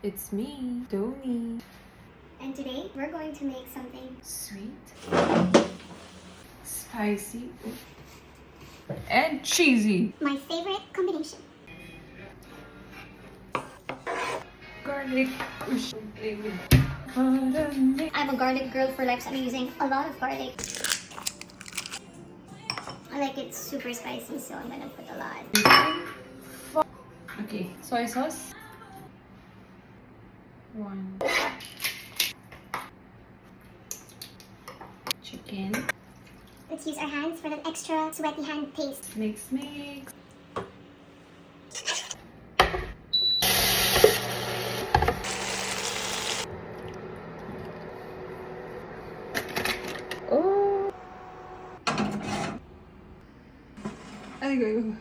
It's me, Tony. And today we're going to make something Sweet, spicy, and cheesy. my favorite combination. Garlic. I'm a garlic girl for life, so I'm using a lot of garlic. I like it super spicy, so I'm gonna put a lot. Okay, soy sauce. 1. Chicken. Let's use our hands for that extra sweaty hand paste. Mix, mix. Oh. Ay, go.